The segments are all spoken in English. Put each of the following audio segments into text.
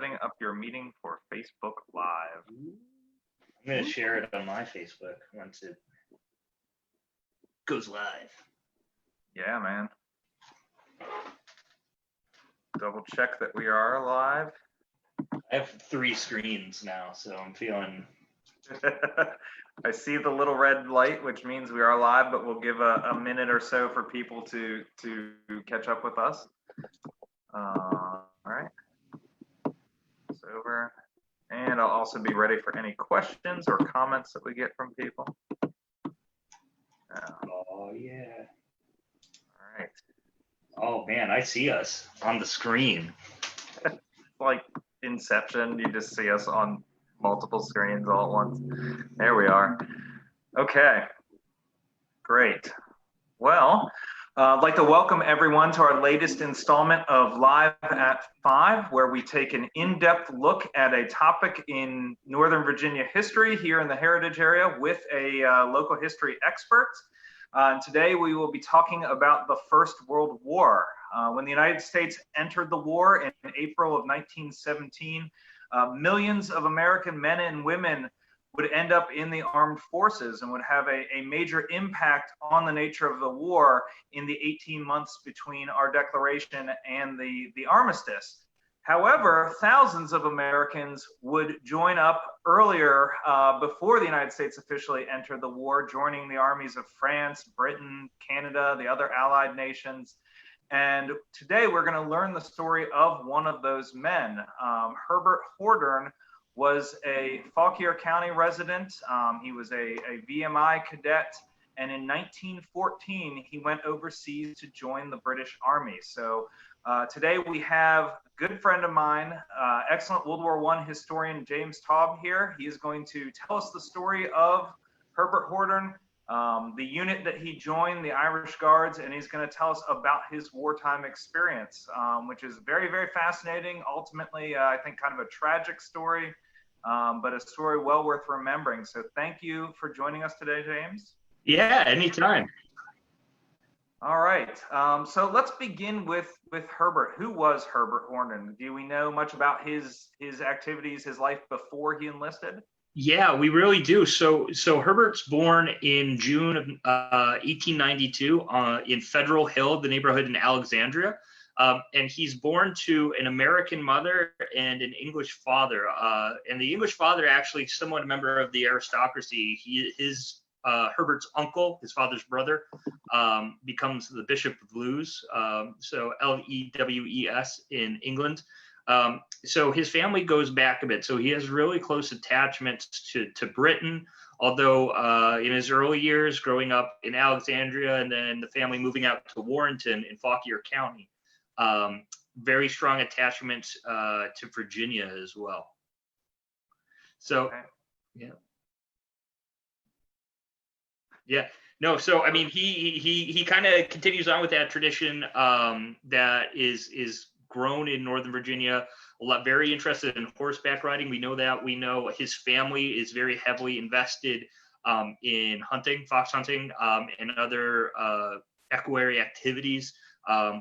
setting up your meeting for Facebook Live. I'm going to share it on my Facebook once it goes live. Yeah, man. Double check that we are live. I have 3 screens now, so I'm feeling... I see the little red light, which means we are live, but we'll give a minute or so for people to catch up with us. All right. It's over. And I'll also be ready for any questions or comments that we get from people. Oh, yeah. All right. Oh, man, I see us on the screen. Like Inception, you just see us on multiple screens all at once. There we are. Okay, great. Well, I'd like to welcome everyone to our latest installment of Live at 5, where we take an in-depth look at a topic in Northern Virginia history here in the Heritage area with a local history expert. Today we will be talking about the First World War. When the United States entered the war in April of 1917, millions of American men and women would end up in the armed forces and would have a major impact on the nature of the war in the 18 months between our declaration and the armistice. However, thousands of Americans would join up earlier before the United States officially entered the war, joining the armies of France, Britain, Canada, the other allied nations. And today we're going to learn the story of one of those men. Herbert Hordern was a Fauquier County resident. He was a VMI cadet. And in 1914, he went overseas to join the British Army. So today we have a good friend of mine, excellent World War I historian James Taub here. He is going to tell us the story of Herbert Hordern, the unit that he joined, the Irish Guards, and he's going to tell us about his wartime experience, which is very, very fascinating. Ultimately, I think kind of a tragic story, but a story well worth remembering. So thank you for joining us today, James. Yeah, anytime. All right. So let's begin with Herbert. Who was Herbert Hordern? Do we know much about his activities, his life before he enlisted? Yeah, we really do. So Herbert's born in June of 1892 in Federal Hill, the neighborhood in Alexandria. And he's born to an American mother and an English father. And the English father actually somewhat a member of the aristocracy. Herbert's uncle, his father's brother, becomes the Bishop of Lewes, so Lewes in England. So his family goes back a bit. So he has really close attachments to Britain, although in his early years growing up in Alexandria and then the family moving out to Warrenton in Fauquier County, very strong attachments to Virginia as well. So, yeah. Yeah, no. So I mean, he kind of continues on with that tradition that is grown in Northern Virginia. Very interested in horseback riding. We know that. We know his family is very heavily invested in hunting, fox hunting, and other equestrian activities,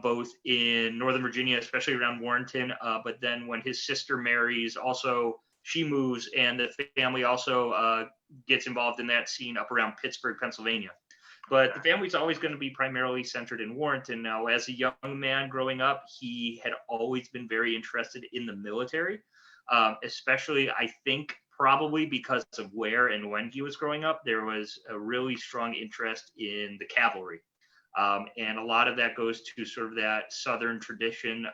both in Northern Virginia, especially around Warrenton. But then when his sister marries, also she moves, and the family also gets involved in that scene up around Pittsburgh, Pennsylvania. But the family's always going to be primarily centered in Warrenton. Now, as a young man growing up, he had always been very interested in the military, especially, I think, probably because of where and when he was growing up. There was a really strong interest in the cavalry. And a lot of that goes to sort of that Southern tradition.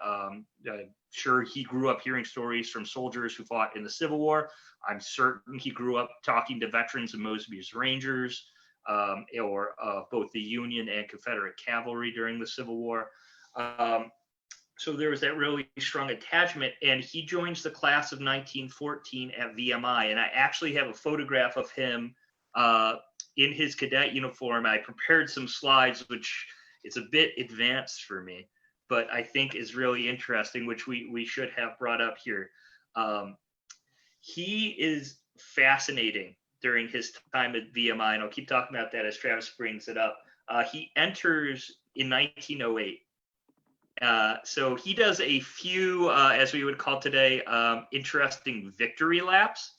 Sure, he grew up hearing stories from soldiers who fought in the Civil War. I'm certain he grew up talking to veterans of Mosby's Rangers, or both the Union and Confederate cavalry during the Civil War. So there was that really strong attachment, and he joins the class of 1914 at VMI. And I actually have a photograph of him in his cadet uniform. I prepared some slides, which is a bit advanced for me, but I think is really interesting, which we should have brought up here. He is fascinating during his time at VMI, and I'll keep talking about that as Travis brings it up. He enters in 1908 So he does a few, as we would call today, interesting victory laps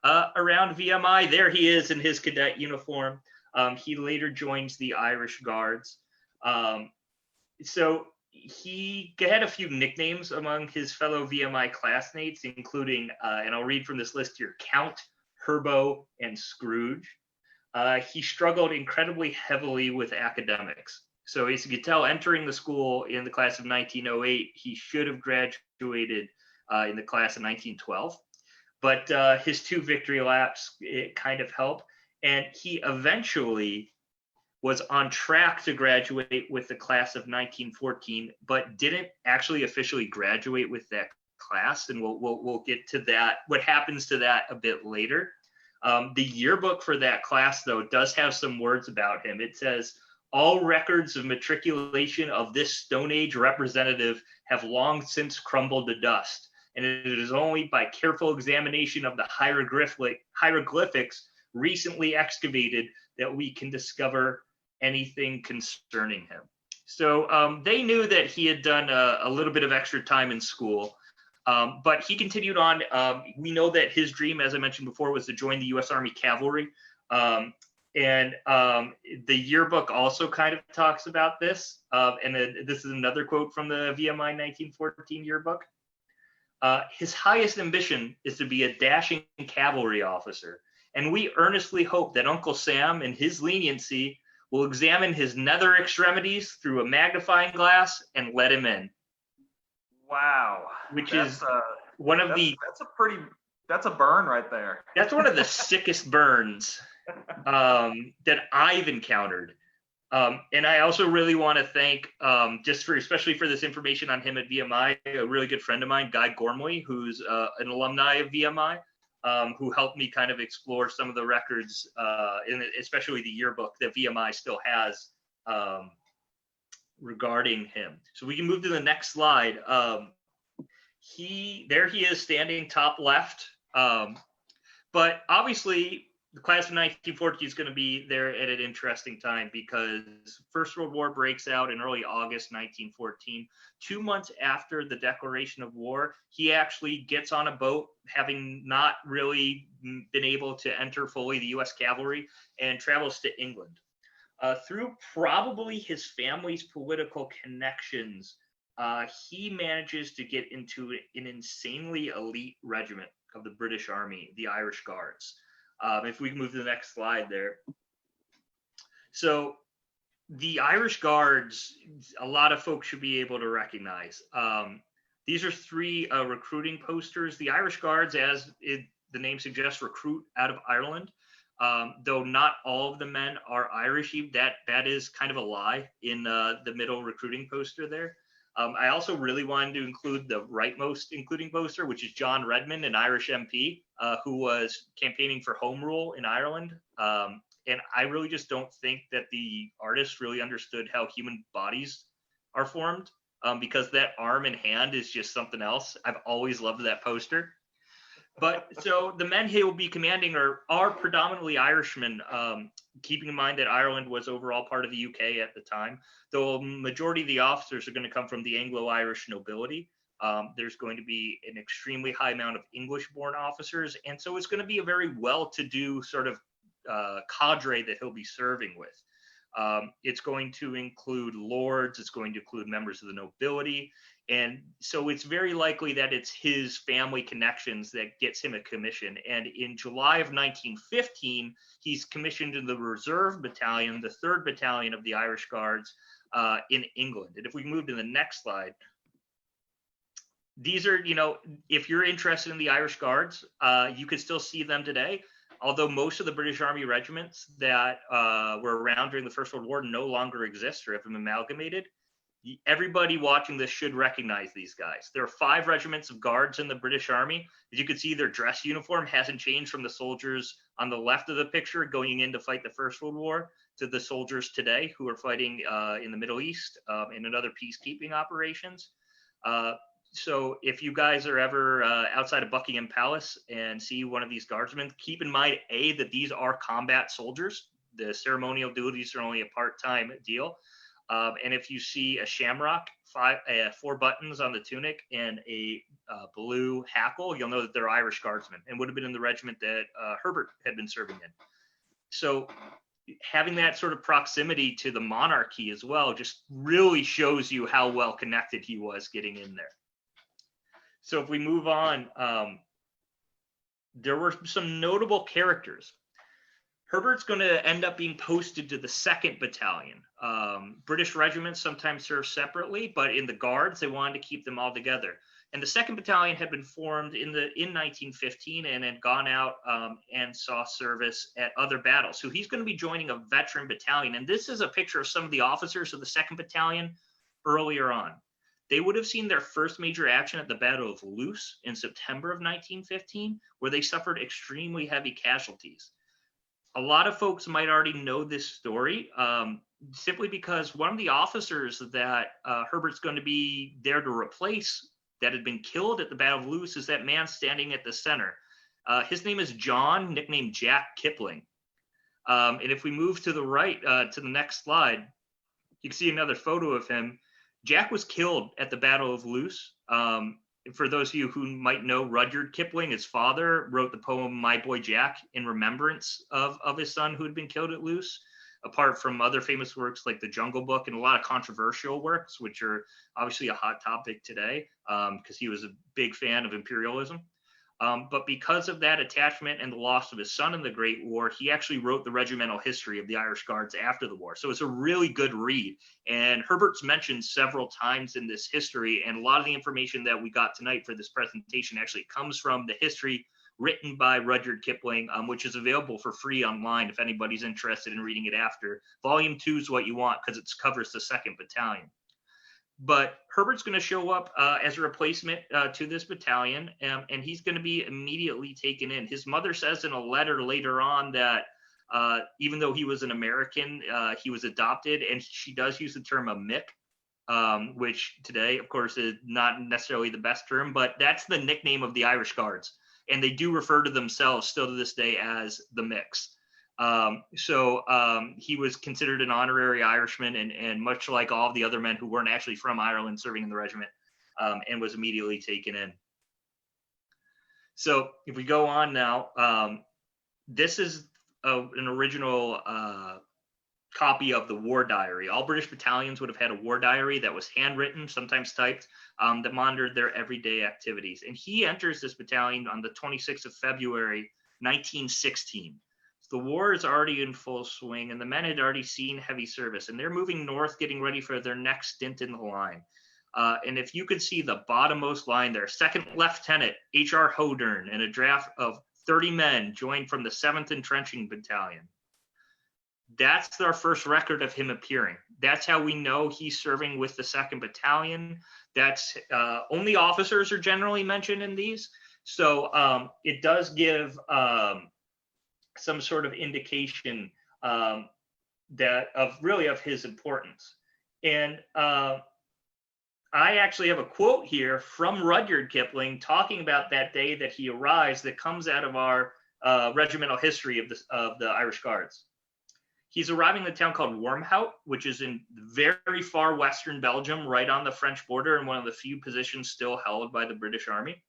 around VMI. There he is in his cadet uniform. He later joins the Irish Guards. So he had a few nicknames among his fellow VMI classmates, including, and I'll read from this list here, Count, Herbo, and Scrooge. He struggled incredibly heavily with academics. So as you can tell, entering the school in the class of 1908, he should have graduated in the class of 1912. But his two victory laps, it kind of helped. And he eventually was on track to graduate with the class of 1914, but didn't actually officially graduate with that class. And we'll get to that, what happens to that a bit later. The yearbook for that class, though, does have some words about him. It says, all records of matriculation of this Stone Age representative have long since crumbled to dust, and it is only by careful examination of the hieroglyphics recently excavated that we can discover anything concerning him. So they knew that he had done a little bit of extra time in school, but he continued on. We know that his dream, as I mentioned before, was to join the U.S. Army Cavalry. And the yearbook also kind of talks about this. And this is another quote from the VMI 1914 yearbook. His highest ambition is to be a dashing cavalry officer, and we earnestly hope that Uncle Sam, in his leniency, will examine his nether extremities through a magnifying glass and let him in. Wow. Which is one of that's a burn right there. That's one of the sickest burns that I've encountered. And I also really want to thank, especially for this information on him at VMI, a really good friend of mine, Guy Gormley, who's an alumni of VMI, who helped me kind of explore some of the records, especially the yearbook that VMI still has regarding him. So we can move to the next slide. There he is standing top left. But obviously, the class of 1914 is going to be there at an interesting time because First World War breaks out in early August 1914. 2 months after the declaration of war, he actually gets on a boat, having not really been able to enter fully the U.S. cavalry, and travels to England. Through probably his family's political connections, he manages to get into an insanely elite regiment of the British Army, the Irish Guards. If we can move to the next slide there. So the Irish Guards, a lot of folks should be able to recognize. These are three recruiting posters. The Irish Guards, as the name suggests, recruit out of Ireland. Though not all of the men are Irish, that is kind of a lie in the middle recruiting poster there. I also really wanted to include the rightmost including poster, which is John Redmond, an Irish MP who was campaigning for Home Rule in Ireland. And I really just don't think that the artist really understood how human bodies are formed, because that arm and hand is just something else. I've always loved that poster. But so the men he will be commanding are predominantly Irishmen, keeping in mind that Ireland was overall part of the UK at the time, though a majority of the officers are going to come from the Anglo-Irish nobility. There's going to be an extremely high amount of English-born officers, and so it's going to be a very well-to-do sort of cadre that he'll be serving with. It's going to include lords, it's going to include members of the nobility, and so it's very likely that it's his family connections that gets him a commission. And in July of 1915, he's commissioned in the Reserve Battalion, the 3rd Battalion of the Irish Guards in England. And if we can move to the next slide. These are, if you're interested in the Irish Guards, you could still see them today. Although most of the British Army regiments that were around during the First World War no longer exist or have been amalgamated, everybody watching this should recognize these guys. There are 5 regiments of guards in the British Army. As you can see, their dress uniform hasn't changed from the soldiers on the left of the picture going in to fight the First World War to the soldiers today who are fighting in the Middle East and in other peacekeeping operations. So if you guys are ever outside of Buckingham Palace and see one of these guardsmen, keep in mind, that these are combat soldiers. The ceremonial duties are only a part-time deal. And if you see a shamrock, 4 buttons on the tunic, and a blue hackle, you'll know that they're Irish Guardsmen and would have been in the regiment that Herbert had been serving in. So having that sort of proximity to the monarchy as well just really shows you how well connected he was getting in there. So if we move on, there were some notable characters. Herbert's going to end up being posted to the 2nd Battalion. British regiments sometimes serve separately, but in the Guards, they wanted to keep them all together. And the 2nd Battalion had been formed in 1915 and had gone out and saw service at other battles. So he's going to be joining a veteran battalion. And this is a picture of some of the officers of the 2nd Battalion earlier on. They would have seen their first major action at the Battle of Loos in September of 1915, where they suffered extremely heavy casualties. A lot of folks might already know this story simply because one of the officers that Herbert's going to be there to replace that had been killed at the Battle of Loos is that man standing at the center. His name is John, nicknamed Jack Kipling. And if we move to the right, to the next slide, you can see another photo of him. Jack was killed at the Battle of Loos. For those of you who might know, Rudyard Kipling, his father, wrote the poem My Boy Jack in remembrance of his son who had been killed at Loos, apart from other famous works like The Jungle Book and a lot of controversial works, which are obviously a hot topic today because he was a big fan of imperialism. But because of that attachment and the loss of his son in the Great War, he actually wrote the regimental history of the Irish Guards after the war. So it's a really good read. And Herbert's mentioned several times in this history, and a lot of the information that we got tonight for this presentation actually comes from the history written by Rudyard Kipling, which is available for free online if anybody's interested in reading it after. Volume 2 is what you want because it covers the 2nd Battalion. But Herbert's going to show up as a replacement to this battalion, and he's going to be immediately taken in. His mother says in a letter later on that even though he was an American, he was adopted, and she does use the term a Mick, which today, of course, is not necessarily the best term, but that's the nickname of the Irish Guards, and they do refer to themselves still to this day as the Micks. He was considered an honorary Irishman, and much like all of the other men who weren't actually from Ireland serving in the regiment, and was immediately taken in. So if we go on now, this is an original copy of the war diary. All British battalions would have had a war diary that was handwritten, sometimes typed, that monitored their everyday activities. And he enters this battalion on the 26th of February, 1916. The war is already in full swing, and the men had already seen heavy service, and they're moving north, getting ready for their next stint in the line. And if you could see the bottommost line there, 2nd Lieutenant H.R. Hordern and a draft of 30 men joined from the 7th Entrenching Battalion. That's our first record of him appearing. That's how we know he's serving with the 2nd Battalion. That's only officers are generally mentioned in these. So it does give some sort of indication that of his importance. And I actually have a quote here from Rudyard Kipling talking about that day that he arrives that comes out of our regimental history of the Irish Guards. He's arriving in a town called Wormhout, which is in very far western Belgium, right on the French border, and one of the few positions still held by the British Army.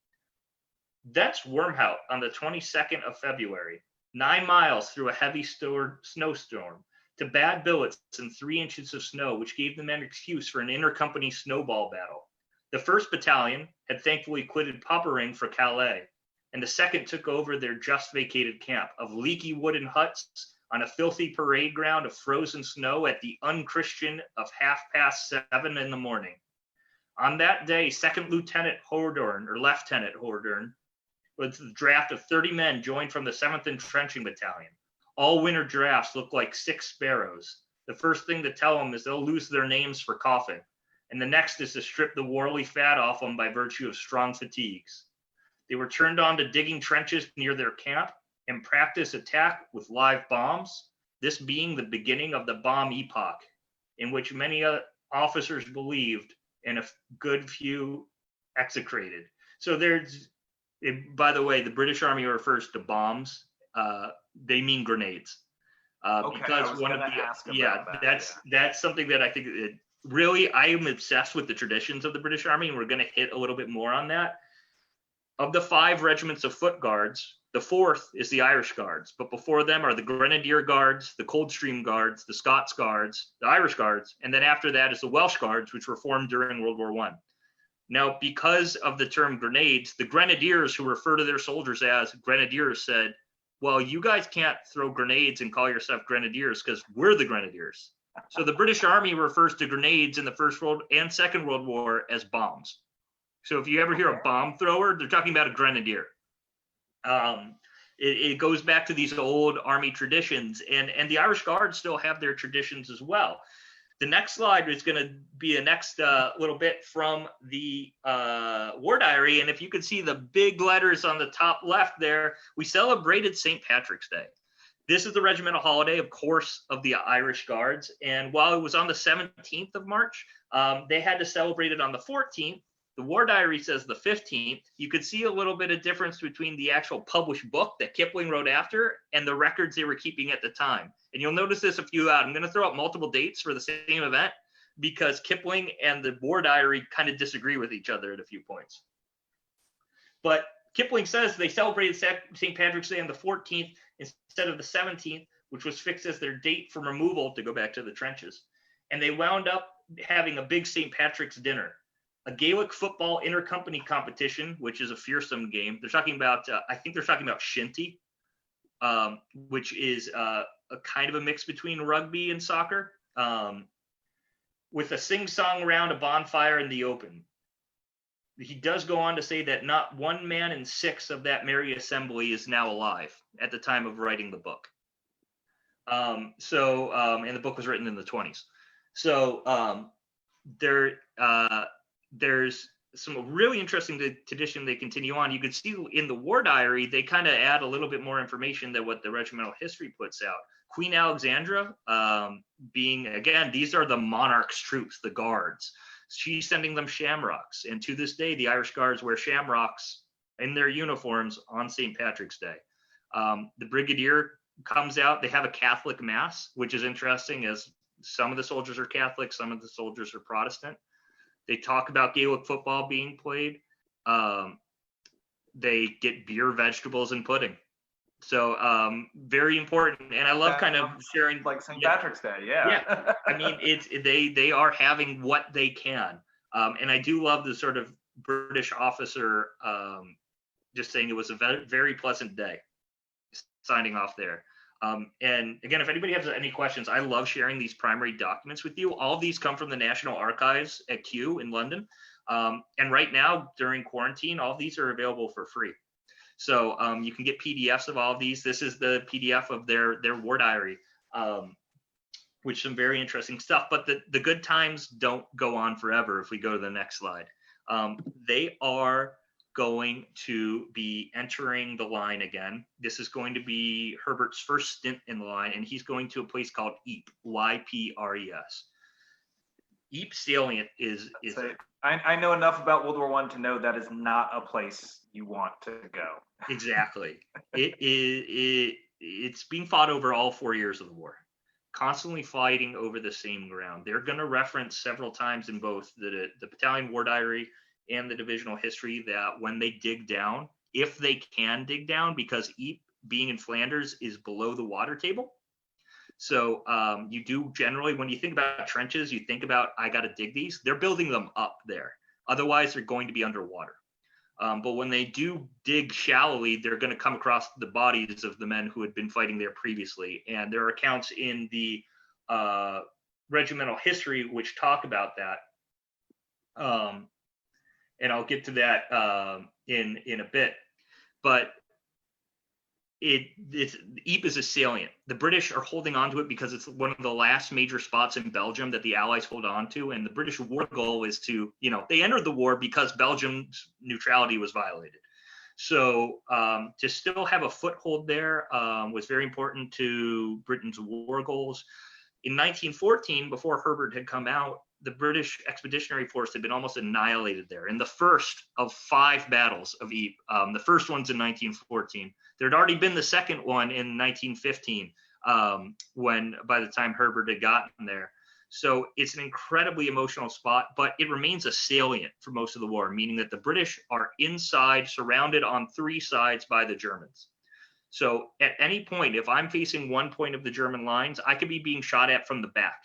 That's Wormhout on the 22nd of February. 9 miles through a heavy snowstorm, to bad billets and 3 inches of snow, which gave the men an excuse for an inter-company snowball battle. The 1st Battalion had thankfully quitted Poppering for Calais, and the 2nd took over their just vacated camp of leaky wooden huts on a filthy parade ground of frozen snow at the unchristian of 7:30 in the morning. On that day, 2nd Lieutenant Hordern, or Lieutenant Hordern, with a draft of 30 men joined from the 7th Entrenching Battalion. All winter drafts look like 6 sparrows. The first thing to tell them is they'll lose their names for coughing, and the next is to strip the warly fat off them by virtue of strong fatigues. They were turned on to digging trenches near their camp and practice attack with live bombs, this being the beginning of the bomb epoch, in which many officers believed and a good few execrated. So by the way, the British Army refers to bombs. They mean grenades. Okay, I because was one of gonna the ask about that, that's something that I think really I am obsessed with the traditions of the British Army, and we're going to hit a little bit more on that. Of the 5 regiments of foot guards, the 4th is the Irish Guards, but before them are the Grenadier Guards, the Coldstream Guards, the Scots Guards, the Irish Guards, and then after that is the Welsh Guards, which were formed during World War I. Now, because of the term grenades, the grenadiers who refer to their soldiers as grenadiers said, well, you guys can't throw grenades and call yourself grenadiers because we're the grenadiers. So the British Army refers to grenades in the First World and Second World War as bombs. So if you ever hear a bomb thrower, they're talking about a grenadier. It goes back to these old Army traditions, and the Irish Guards still have their traditions as well. The next slide is going to be a next little bit from the War Diary. And if you can see the big letters on the top left there, we celebrated St. Patrick's Day. This is the regimental holiday, of course, of the Irish Guards. And while it was on the 17th of March, they had to celebrate it on the 14th. The War Diary says the 15th. You could see a little bit of difference between the actual published book that Kipling wrote after and the records they were keeping at the time. And you'll notice this if you, I'm going to throw out multiple dates for the same event because Kipling and the War Diary kind of disagree with each other at a few points. But Kipling says they celebrated St. Patrick's Day on the 14th instead of the 17th, which was fixed as their date from removal to go back to the trenches. And they wound up having a big St. Patrick's dinner. A Gaelic football intercompany competition, which is a fearsome game. They're talking about, I think they're talking about shinty, which is a kind of a mix between rugby and soccer, with a sing-song round, a bonfire in the open. He does go on to say that not one man in 6 of that merry assembly is now alive at the time of writing the book. And the book was written in the 20s. So there's some really interesting tradition they continue on. You could see in the War Diary, they kind of add a little bit more information than what the regimental history puts out. Queen Alexandra being, again, these are the monarch's troops, the guards. She's sending them shamrocks. And to this day, the Irish Guards wear shamrocks in their uniforms on St. Patrick's Day. The Brigadier comes out. They have a Catholic mass, which is interesting as some of the soldiers are Catholic, some of the soldiers are Protestant. They talk about Gaelic football being played. They get beer, vegetables, and pudding. So very important. And I love kind of sharing, like St. Patrick's Day. Yeah. I mean, they are having what they can. And I do love the sort of British officer just saying it was a very, very pleasant day. Signing off there. And again, if anybody has any questions, I love sharing these primary documents with you. All of these come from the National Archives at Kew in London. And right now, during quarantine, all of these are available for free. So you can get PDFs of all of these. This is the PDF of their War Diary, which is some very interesting stuff. But the good times don't go on forever if we go to the next slide. They are going to be entering the line again. This is going to be Herbert's first stint in the line, and he's going to a place called Ypres, Y-P-R-E-S. Ypres salient is I know enough about World War I to know that is not a place you want to go. Exactly. It's being fought over all 4 years of the war, constantly fighting over the same ground. They're going to reference several times in both the Battalion War Diary and the divisional history that when they dig down, if they can dig down, because Ypres, being in Flanders, is below the water table. So you do generally, when you think about trenches, you think about, I got to dig these. They're building them up there. Otherwise, they're going to be underwater. But when they do dig shallowly, they're going to come across the bodies of the men who had been fighting there previously. And there are accounts in the regimental history which talk about that. And I'll get to that in a bit. But Ypres is a salient. The British are holding on to it because it's one of the last major spots in Belgium that the Allies hold on to. And the British war goal is to, they entered the war because Belgium's neutrality was violated. So to still have a foothold there was very important to Britain's war goals. In 1914, before Herbert had come out, the British Expeditionary Force had been almost annihilated there in the first of 5 battles of Ypres. The first one's in 1914. There had already been the second one in 1915. by the time Herbert had gotten there. So it's an incredibly emotional spot, but it remains a salient for most of the war, meaning that the British are inside, surrounded on three sides by the Germans. So at any point, if I'm facing one point of the German lines, I could be being shot at from the back.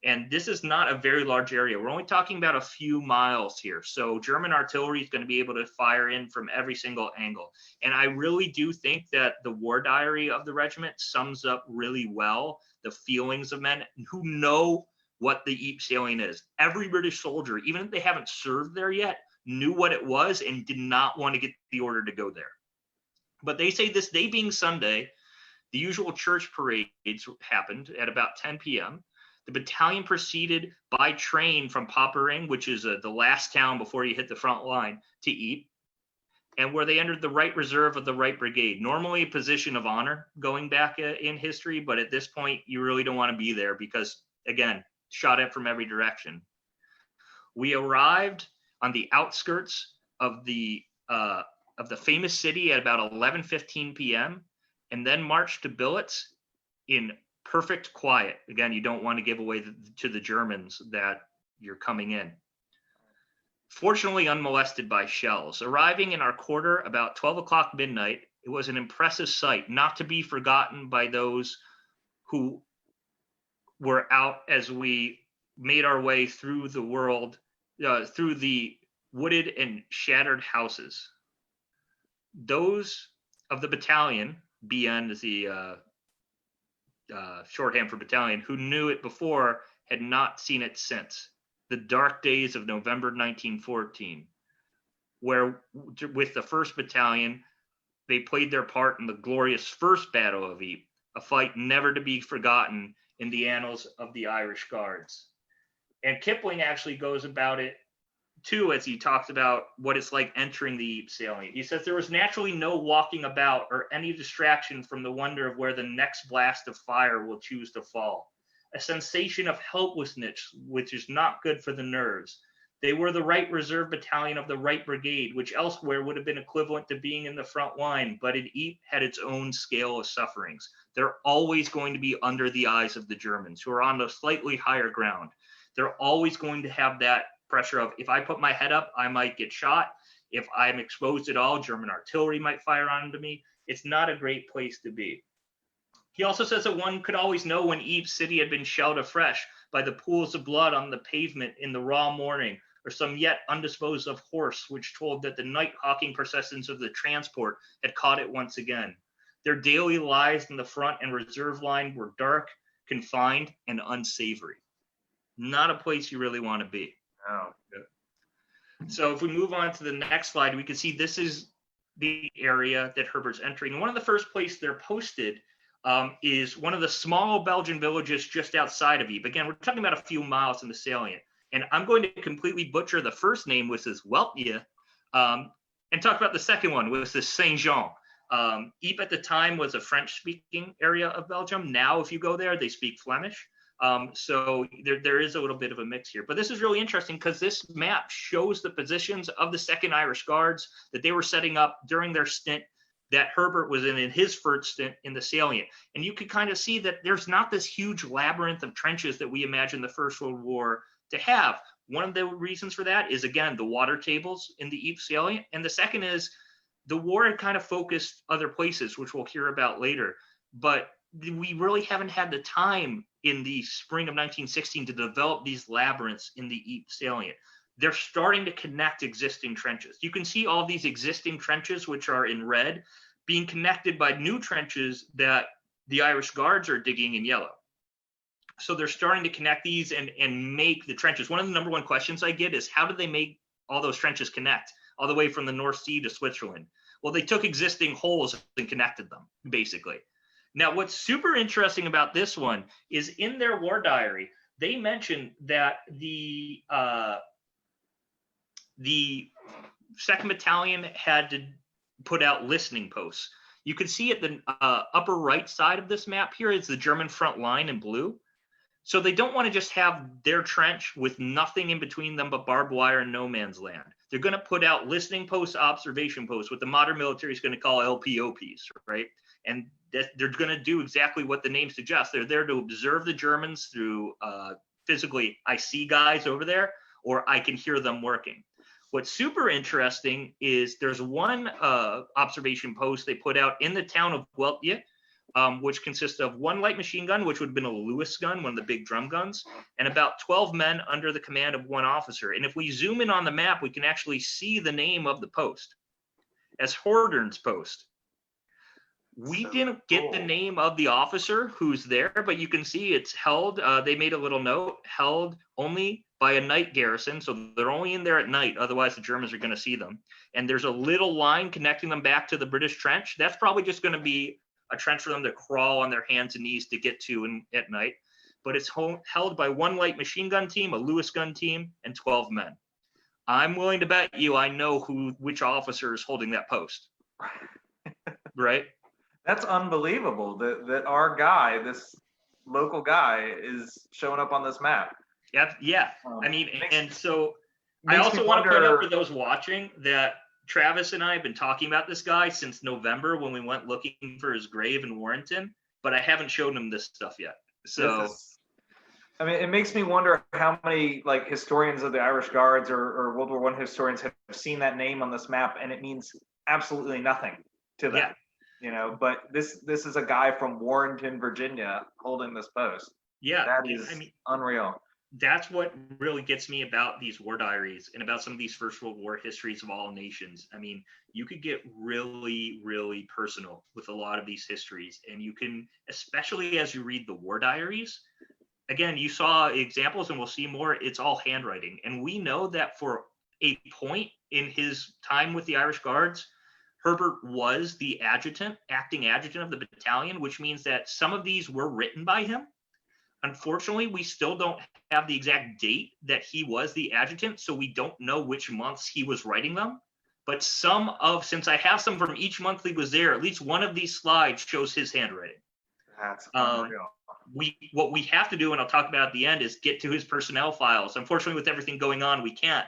And this is not a very large area. We're only talking about a few miles here. So German artillery is going to be able to fire in from every single angle. And I really do think that the war diary of the regiment sums up really well the feelings of men who know what the Ypres salient is. Every British soldier, even if they haven't served there yet, knew what it was and did not want to get the order to go there. But they say this day being Sunday, the usual church parades happened at about 10 p.m. The battalion proceeded by train from Poppering, which is the last town before you hit the front line, to Ypres, and where they entered the right reserve of the right brigade. Normally a position of honor going back in history, but at this point, you really don't want to be there because, again, shot at from every direction. We arrived on the outskirts of the famous city at about 11:15 p.m. and then marched to billets in perfect quiet. Again, you don't want to give away to the Germans that you're coming in. Fortunately, unmolested by shells. Arriving in our quarter about 12 o'clock midnight, it was an impressive sight, not to be forgotten by those who were out as we made our way through the world, through the wooded and shattered houses. Those of the battalion, BN is the shorthand for battalion, who knew it before had not seen it since. The dark days of November 1914, where with the 1st Battalion, they played their part in the glorious First Battle of Ypres, a fight never to be forgotten in the annals of the Irish Guards. And Kipling actually goes about it too, as he talks about what it's like entering the Ypres salient. He says there was naturally no walking about or any distraction from the wonder of where the next blast of fire will choose to fall. A sensation of helplessness, which is not good for the nerves. They were the right reserve battalion of the right brigade, which elsewhere would have been equivalent to being in the front line, but in Ypres had its own scale of sufferings. They're always going to be under the eyes of the Germans, who are on the slightly higher ground. They're always going to have that pressure of, if I put my head up, I might get shot. If I'm exposed at all, German artillery might fire onto me. It's not a great place to be. He also says that one could always know when Ypres city had been shelled afresh by the pools of blood on the pavement in the raw morning, or some yet undisposed of horse which told that the night hawking processions of the transport had caught it once again. Their daily lives in the front and reserve line were dark, confined, and unsavory. Not a place you really want to be. Oh. So if we move on to the next slide, we can see this is the area that Herbert's entering. And one of the first places they're posted is one of the small Belgian villages just outside of Ypres. Again, we're talking about a few miles in the salient. And I'm going to completely butcher the first name, which is Weltje, and talk about the second one, which is Saint-Jean. Ypres at the time was a French-speaking area of Belgium. Now, if you go there, they speak Flemish. So there is a little bit of a mix here. But this is really interesting because this map shows the positions of the 2nd Irish Guards that they were setting up during their stint that Herbert was in his first stint in the salient. And you can kind of see that there's not this huge labyrinth of trenches that we imagine the First World War to have. One of the reasons for that is, again, the water tables in the Ypres salient. And the second is the war had kind of focused other places, which we'll hear about later. But we really haven't had the time in the spring of 1916 to develop these labyrinths in the Ypres salient. They're starting to connect existing trenches. You can see all these existing trenches, which are in red, being connected by new trenches that the Irish Guards are digging in yellow. So they're starting to connect these and make the trenches. One of the number one questions I get is, how do they make all those trenches connect all the way from the North Sea to Switzerland? Well, they took existing holes and connected them, basically. Now, what's super interesting about this one is in their war diary, they mention that the 2nd Battalion had to put out listening posts. You can see at the upper right side of this map here is the German front line in blue. So they don't want to just have their trench with nothing in between them but barbed wire and no man's land. They're going to put out listening posts, observation posts, what the modern military is going to call LPOPs, right? And they're going to do exactly what the name suggests. They're there to observe the Germans through physically, I see guys over there, or I can hear them working. What's super interesting is there's one observation post they put out in the town of Guelph, which consists of one light machine gun, which would have been a Lewis gun, one of the big drum guns, and about 12 men under the command of one officer. And if we zoom in on the map, we can actually see the name of the post as Hordern's post. We didn't get the name of the officer who's there, but you can see it's held. They made a little note, held only by a night garrison. So they're only in there at night. Otherwise, the Germans are going to see them. And there's a little line connecting them back to the British trench. That's probably just going to be a trench for them to crawl on their hands and knees to get to at night. But it's held by one light machine gun team, a Lewis gun team, and 12 men. I'm willing to bet you I know which officer is holding that post. Right? That's unbelievable that our guy, this local guy, is showing up on this map. Yeah. I mean, and so I also want to point out for those watching that Travis and I have been talking about this guy since November when we went looking for his grave in Warrenton, but I haven't shown him this stuff yet. So, I mean, it makes me wonder how many like historians of the Irish Guards or World War I historians have seen that name on this map, and it means absolutely nothing to them. Yeah. You know, but this is a guy from Warrenton, Virginia, holding this post. Yeah, that is unreal. That's what really gets me about these war diaries and about some of these First World War histories of all nations. I mean, you could get really, really personal with a lot of these histories, and you can, especially as you read the war diaries. Again, you saw examples, and we'll see more. It's all handwriting, and we know that for a point in his time with the Irish Guards, Herbert was the acting adjutant of the battalion, which means that some of these were written by him. Unfortunately, we still don't have the exact date that he was the adjutant, so we don't know which months he was writing them. But since I have some from each month he was there, at least one of these slides shows his handwriting. That's unreal. What we have to do, and I'll talk about at the end, is get to his personnel files. Unfortunately, with everything going on, we can't.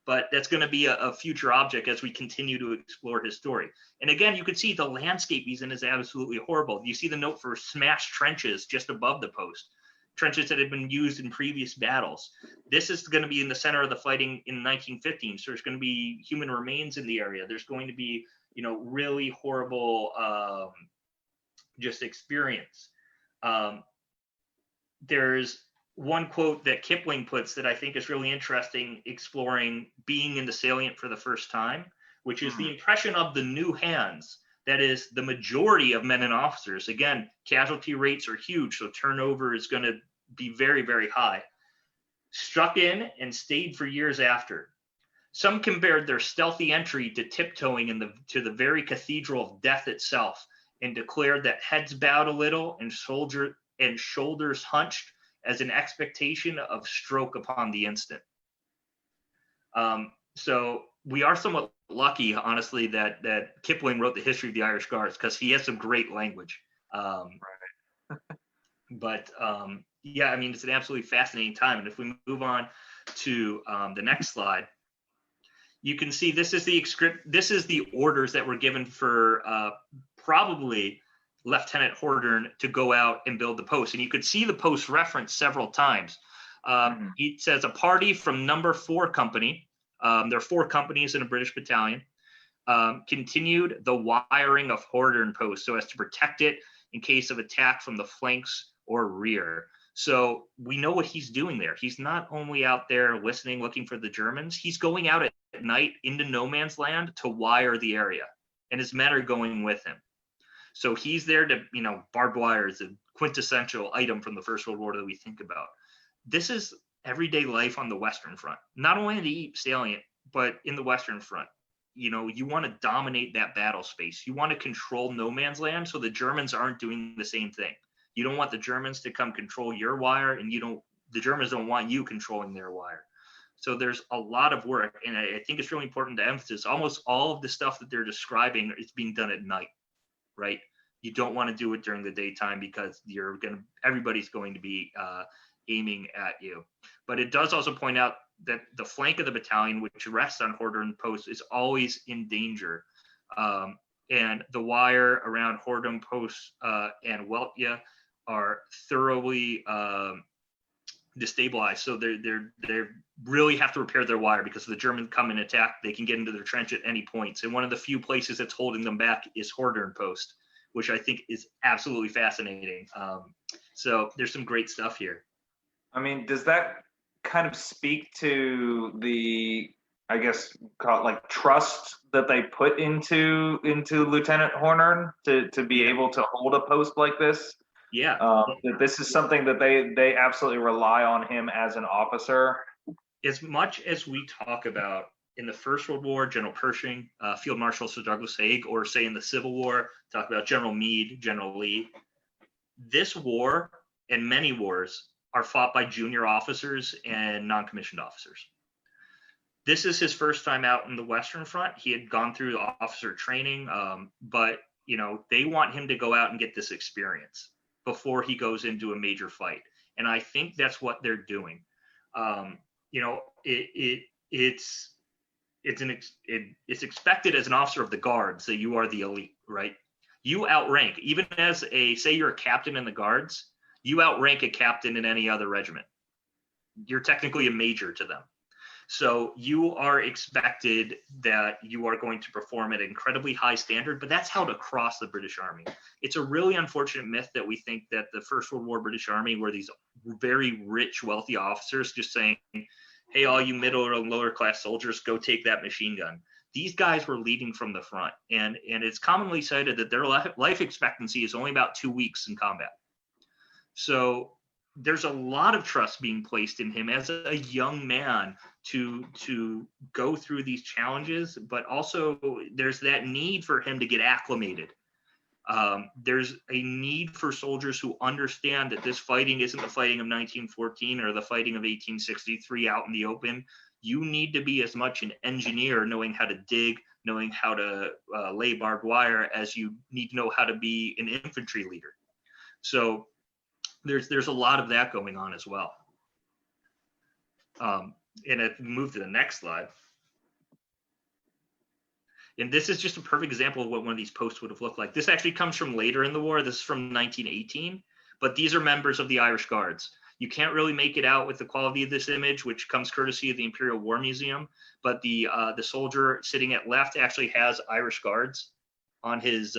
But that's going to be a future object as we continue to explore his story. And again, you can see the landscape he's in is absolutely horrible. You see the note for smashed trenches just above the post, trenches that had been used in previous battles. This is going to be in the center of the fighting in 1915. So there's going to be human remains in the area. There's going to be, really horrible just experience. There's one quote that Kipling puts that I think is really interesting, exploring being in the salient for the first time, which is the impression of the new hands. That is the majority of men and officers. Again, casualty rates are huge, so turnover is going to be very, very high. Struck in and stayed for years after. Some compared their stealthy entry to tiptoeing to the very cathedral of death itself, and declared that heads bowed a little and shoulders hunched as an expectation of stroke upon the instant. So we are somewhat lucky, honestly, that Kipling wrote the history of the Irish Guards, because he has some great language. But yeah, I mean, it's an absolutely fascinating time. And if we move on to the next slide, you can see this is the orders that were given for probably Lieutenant Hordern to go out and build the post. And you could see the post referenced several times. It says a party from number 4 company. There are 4 companies in a British battalion. Continued the wiring of Hordern post so as to protect it in case of attack from the flanks or rear. So we know what he's doing there. He's not only out there listening, looking for the Germans, he's going out at night into no man's land to wire the area, and his men are going with him. So he's there to, barbed wire is a quintessential item from the First World War that we think about. This is everyday life on the Western Front, not only in the salient, but in the Western Front. You want to dominate that battle space. You want to control no man's land so the Germans aren't doing the same thing. You don't want the Germans to come control your wire, and the Germans don't want you controlling their wire. So there's a lot of work, and I think it's really important to emphasize almost all of the stuff that they're describing is being done at night, right? You don't want to do it during the daytime because everybody's going to be aiming at you. But it does also point out that the flank of the battalion, which rests on Hordern post, is always in danger. and the wire around Hordern Post and Weltje are thoroughly destabilized. So they really have to repair their wire, because if the Germans come and attack, they can get into their trench at any points. And one of the few places that's holding them back is Hordern Post, which I think is absolutely fascinating. So there's some great stuff here. I mean, does that kind of speak to the, I guess, call it like trust that they put into Lieutenant Hordern to be able to hold a post like this? Yeah. That this is something that they absolutely rely on him as an officer. As much as we talk about in the First World War, General Pershing, Field Marshal Sir Douglas Haig, or say in the Civil War, talk about General Meade, General Lee, this war and many wars are fought by junior officers and non-commissioned officers. This is his first time out in the Western Front. He had gone through officer training, but they want him to go out and get this experience before he goes into a major fight. And I think that's what they're doing. It's expected as an officer of the guards that you are the elite, right? You outrank, even as say you're a captain in the guards, you outrank a captain in any other regiment. You're technically a major to them. So you are expected that you are going to perform at an incredibly high standard, but that's held across the British Army. It's a really unfortunate myth that we think that the First World War British Army were these very rich, wealthy officers just saying, hey, all you middle or lower class soldiers, go take that machine gun. These guys were leading from the front, and it's commonly cited that their life expectancy is only about 2 weeks in combat. So there's a lot of trust being placed in him as a young man to go through these challenges, but also there's that need for him to get acclimated. There's a need for soldiers who understand that this fighting isn't the fighting of 1914 or the fighting of 1863 out in the open. You need to be as much an engineer, knowing how to dig, knowing how to lay barbed wire, as you need to know how to be an infantry leader. So there's a lot of that going on as well. And if we move to the next slide. And this is just a perfect example of what one of these posts would have looked like. This actually comes from later in the war. This is from 1918, but these are members of the Irish Guards. You can't really make it out with the quality of this image, which comes courtesy of the Imperial War Museum, but the soldier sitting at left actually has Irish Guards on his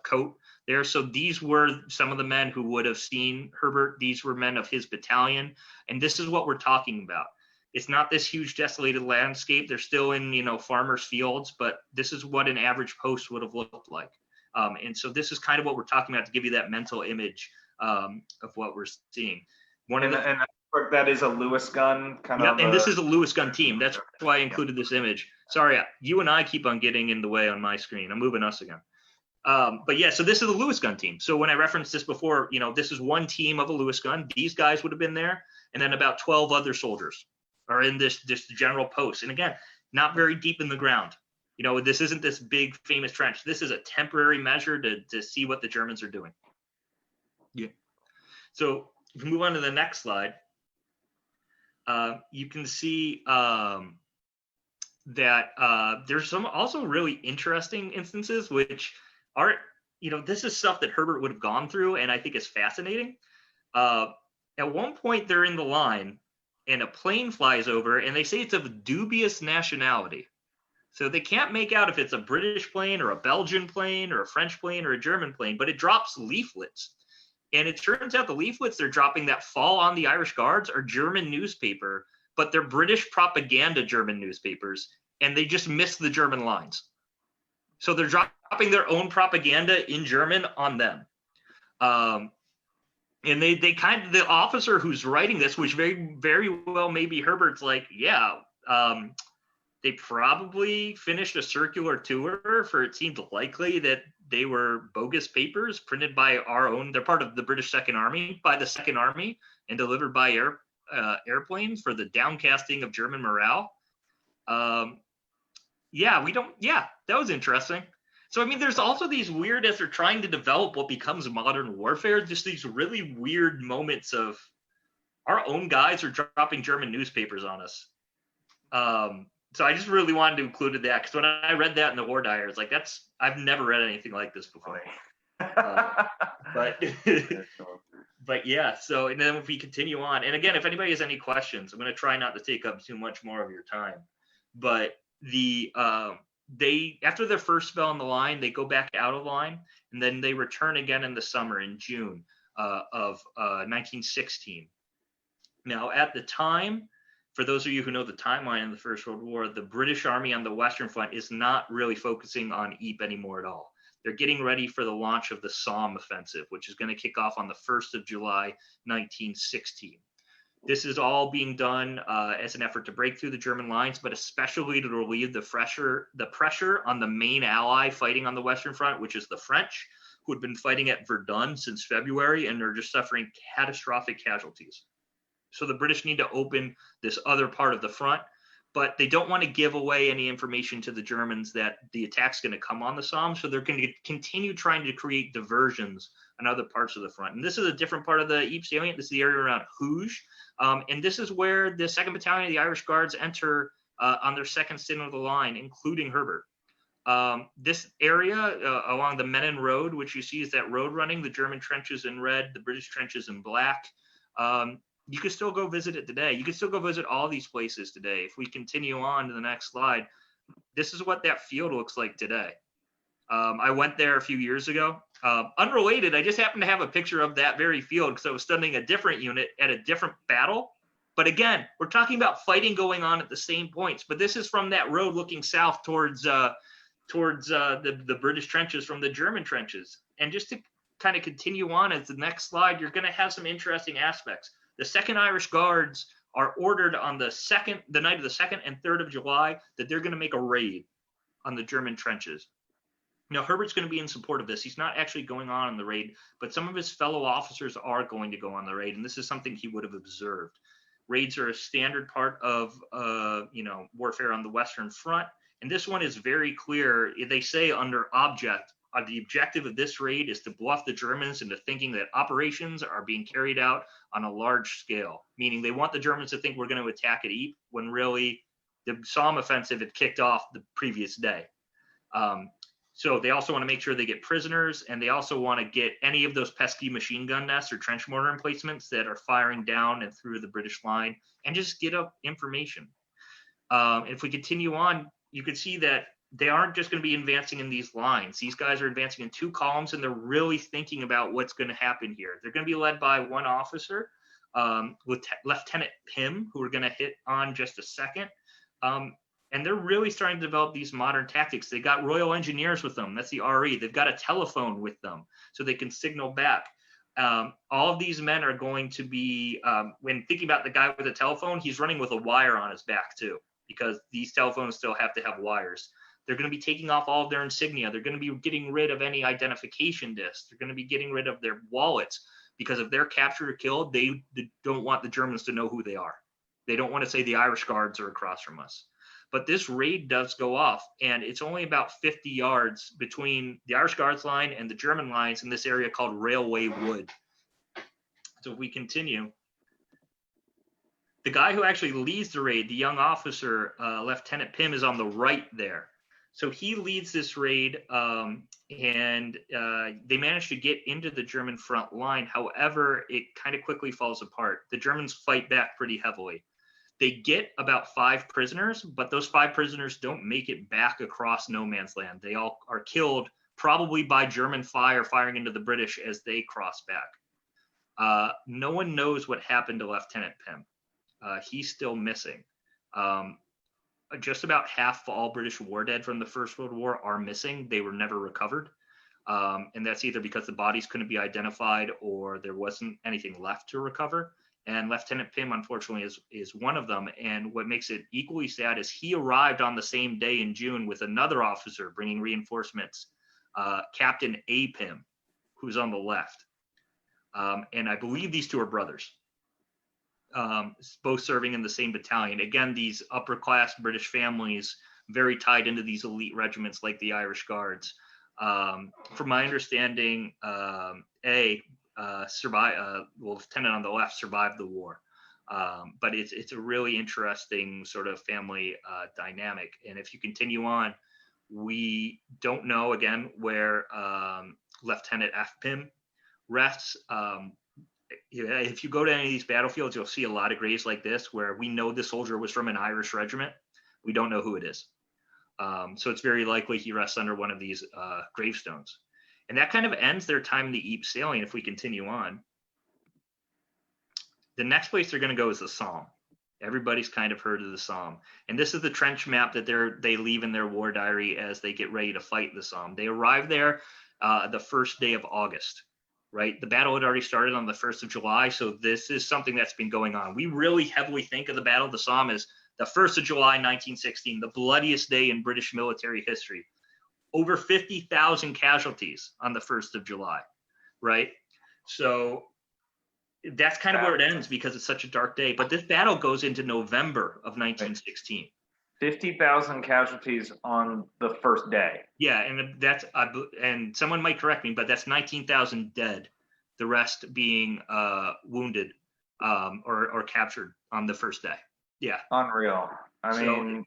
coat there. So these were some of the men who would have seen Herbert. These were men of his battalion. And this is what we're talking about. It's not this huge desolated landscape. They're still in, farmers' fields, but this is what an average post would have looked like. And so this is kind of what we're talking about to give you that mental image of what we're seeing. And that is a Lewis gun kind of. And this is a Lewis gun team. That's why I included this image. Sorry, you and I keep on getting in the way on my screen. I'm moving us again. But yeah, so this is a Lewis gun team. So when I referenced this before, this is one team of a Lewis gun. These guys would have been there, and then about 12 other soldiers are in this general post. And again, not very deep in the ground. This isn't this big famous trench. This is a temporary measure to see what the Germans are doing. Yeah. So if we move on to the next slide, you can see that there's some also really interesting instances which are, this is stuff that Herbert would have gone through, and I think is fascinating. At one point, they're in the line, and a plane flies over, and they say it's of dubious nationality. So they can't make out if it's a British plane or a Belgian plane or a French plane or a German plane, but it drops leaflets. And it turns out the leaflets they're dropping that fall on the Irish Guards are German newspaper, but they're British propaganda German newspapers, and they just miss the German lines. So they're dropping their own propaganda in German on them. And they kind of, the officer who's writing this, which very, very well maybe Herbert's like, they probably finished a circular tour for it seemed likely that they were bogus papers printed by our own, they're part of the British Second Army, by the Second Army, and delivered by airplanes for the downcasting of German morale. That was interesting. So, there's also these weird, as they're trying to develop what becomes modern warfare, just these really weird moments of our own guys are dropping German newspapers on us. So I just really wanted to include that because when I read that in the War Diary, it's like I've never read anything like this before. But but yeah, so and then if we continue on, and again, if anybody has any questions, I'm going to try not to take up too much more of your time. But they after their first spell on the line, they go back out of line, and then they return again in the summer in June of 1916. Now, at the time, for those of you who know the timeline in the First World War, the British Army on the Western Front is not really focusing on Ypres anymore at all. They're getting ready for the launch of the Somme offensive, which is going to kick off on the 1st of July, 1916. This is all being done as an effort to break through the German lines, but especially to relieve the pressure on the main ally fighting on the Western Front, which is the French, who had been fighting at Verdun since February, and they're just suffering catastrophic casualties. So the British need to open this other part of the front, but they don't want to give away any information to the Germans that the attack's going to come on the Somme. So they're going to continue trying to create diversions on other parts of the front. And this is a different part of the Ypres salient. This is the area around Hooge. And this is where the 2nd Battalion of the Irish Guards enter on their second stint of the line, including Herbert. This area along the Menin Road, which you see is that road running, the German trenches in red, the British trenches in black. You can still go visit it today. You can still go visit all these places today. If we continue on to the next slide, this is what that field looks like today. I went there a few years ago. Unrelated, I just happened to have a picture of that very field because I was studying a different unit at a different battle. But again, we're talking about fighting going on at the same points. But this is from that road looking south towards the British trenches from the German trenches. And just to kind of continue on as the next slide, you're going to have some interesting aspects. The 2nd Irish Guards are ordered on the night of the 2nd and 3rd of July that they're going to make a raid on the German trenches. Now, Herbert's going to be in support of this. He's not actually going on the raid, but some of his fellow officers are going to go on the raid, and this is something he would have observed. Raids are a standard part of warfare on the Western Front, and this one is very clear. They say under the objective of this raid is to bluff the Germans into thinking that operations are being carried out on a large scale, meaning they want the Germans to think we're going to attack at Ypres when really the Somme offensive had kicked off the previous day. So they also want to make sure they get prisoners, and they also want to get any of those pesky machine gun nests or trench mortar emplacements that are firing down and through the British line, and just get up information. If we continue on, you can see that they aren't just going to be advancing in these lines. These guys are advancing in 2 columns, and they're really thinking about what's going to happen here. They're going to be led by one officer, Lieutenant Pym, who we're going to hit on just a second. And they're really starting to develop these modern tactics. They got Royal Engineers with them. That's the RE. They've got a telephone with them so they can signal back. All of these men are going to be, when thinking about the guy with the telephone, he's running with a wire on his back too, because these telephones still have to have wires. They're going to be taking off all of their insignia. They're going to be getting rid of any identification discs. They're going to be getting rid of their wallets, because if they're captured or killed, they don't want the Germans to know who they are. They don't want to say the Irish Guards are across from us. But this raid does go off, and it's only about 50 yards between the Irish Guards line and the German lines in this area called Railway Wood. So if we continue, the guy who actually leads the raid, the young officer, Lieutenant Pym, is on the right there. So he leads this raid, and they manage to get into the German front line. However, it kind of quickly falls apart. The Germans fight back pretty heavily. They get about 5 prisoners, but those 5 prisoners don't make it back across no man's land. They all are killed, probably by German fire firing into the British as they cross back. No one knows what happened to Lieutenant Pym. He's still missing. Just about half of all British war dead from the First World War are missing. They were never recovered. And that's either because the bodies couldn't be identified or there wasn't anything left to recover. And Lieutenant Pym, unfortunately, is one of them. And what makes it equally sad is he arrived on the same day in June with another officer bringing reinforcements, Captain A. Pym, who's on the left. And I believe these 2 are brothers, both serving in the same battalion. Again, these upper-class British families very tied into these elite regiments like the Irish Guards. From my understanding, lieutenant on the left survived the war. But it's a really interesting sort of family dynamic. And if you continue on, we don't know again where Lieutenant F. Pym rests. If you go to any of these battlefields, you'll see a lot of graves like this where we know the soldier was from an Irish regiment. We don't know who it is. So it's very likely he rests under one of these gravestones. And that kind of ends their time in the Ypres salient if we continue on. The next place they're going to go is the Somme. Everybody's kind of heard of the Somme. And this is the trench map that they leave in their war diary as they get ready to fight the Somme. They arrive there the first day of August, right? The battle had already started on the 1st of July, so this is something that's been going on. We really heavily think of the Battle of the Somme as the 1st of July, 1916, the bloodiest day in British military history. Over 50,000 casualties on the 1st of July, right? So that's kind of where it ends because it's such a dark day. But this battle goes into November of 1916. 50,000 casualties on the first day. Yeah, and someone might correct me, but that's 19,000 dead. The rest being wounded or captured on the first day. Yeah. Unreal. I mean,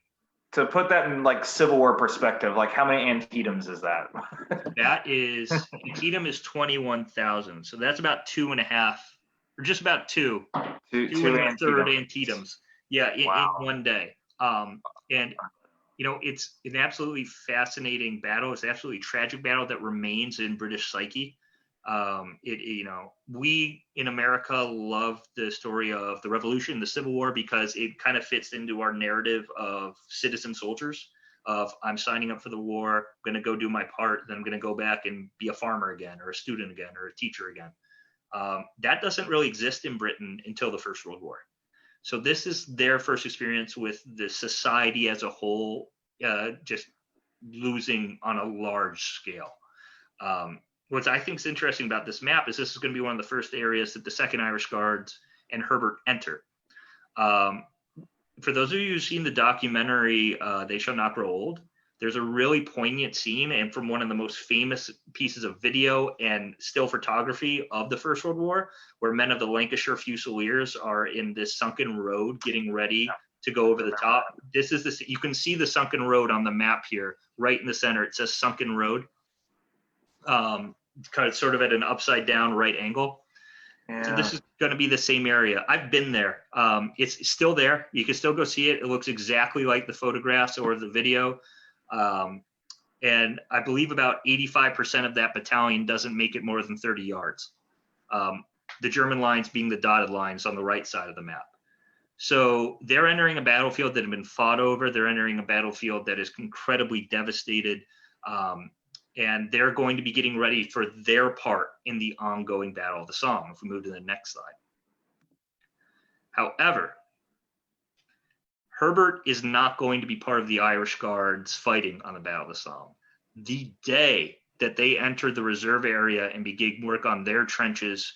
to put that in like Civil War perspective, like how many Antietam's is that? Antietam is 21,000. So that's about 2.5, or just about two and a third Antietam's. Yeah, in one day. And it's an absolutely fascinating battle. It's an absolutely tragic battle that remains in British psyche. We in America love the story of the Revolution, the Civil War, because it kind of fits into our narrative of citizen soldiers. Of I'm signing up for the war, I'm going to go do my part, then I'm going to go back and be a farmer again, or a student again, or a teacher again. That doesn't really exist in Britain until the First World War. So this is their first experience with the society as a whole, just losing on a large scale. What I think is interesting about this map is this is going to be one of the first areas that the 2nd Irish Guards and Herbert enter. For those of you who've seen the documentary, They Shall Not Grow Old, there's a really poignant scene, and from one of the most famous pieces of video and still photography of the First World War, where men of the Lancashire Fusiliers are in this sunken road getting ready to go over the top. You can see the sunken road on the map here, right in the center. It says sunken road, kind of sort of at an upside down right angle. Yeah. So this is going to be the same area. I've been there. It's still there. You can still go see it. It looks exactly like the photographs or the video. And I believe about 85% of that battalion doesn't make it more than 30 yards. The German lines being the dotted lines on the right side of the map. So they're entering a battlefield that had been fought over. They're entering a battlefield that is incredibly devastated. And they're going to be getting ready for their part in the ongoing Battle of the Somme, if we move to the next slide. However, Herbert is not going to be part of the Irish Guards fighting on the Battle of the Somme. The day that they enter the reserve area and begin work on their trenches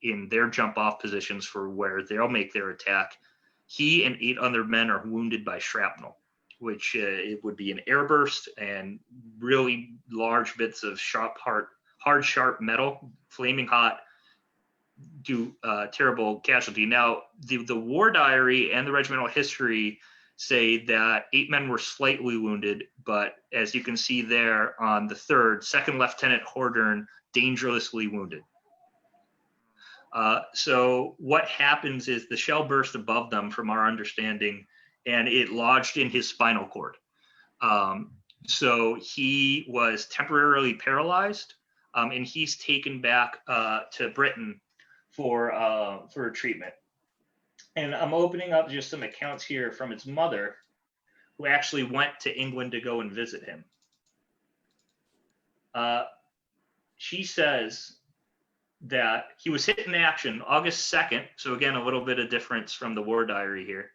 in their jump-off positions for where they'll make their attack, he and 8 other men are wounded by shrapnel, which it would be an airburst and really large bits of hard, sharp metal, flaming hot, do terrible casualty. Now, the war diary and the regimental history say that 8 men were slightly wounded, but as you can see there on the 3rd, 2nd Lieutenant Hordern dangerously wounded. So what happens is the shell burst above them, from our understanding, and it lodged in his spinal cord. So he was temporarily paralyzed, and he's taken back to Britain for treatment. And I'm opening up just some accounts here from his mother, who actually went to England to go and visit him. She says that he was hit in action August 2nd, so again, a little bit of difference from the war diary here,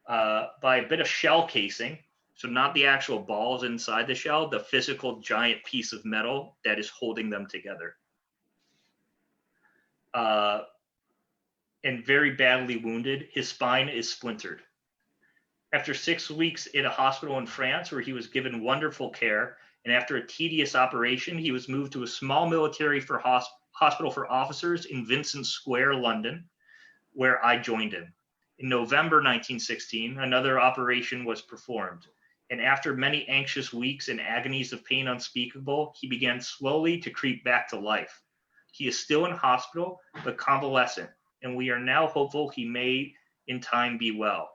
by a bit of shell casing. So not the actual balls inside the shell, the physical giant piece of metal that is holding them together. And very badly wounded. His spine is splintered. After 6 weeks in a hospital in France, where he was given wonderful care, and after a tedious operation, he was moved to a small military hospital for officers in Vincent Square, London, where I joined him. In November 1916, another operation was performed, and after many anxious weeks and agonies of pain unspeakable, he began slowly to creep back to life. He is still in hospital, but convalescent, and we are now hopeful he may in time be well.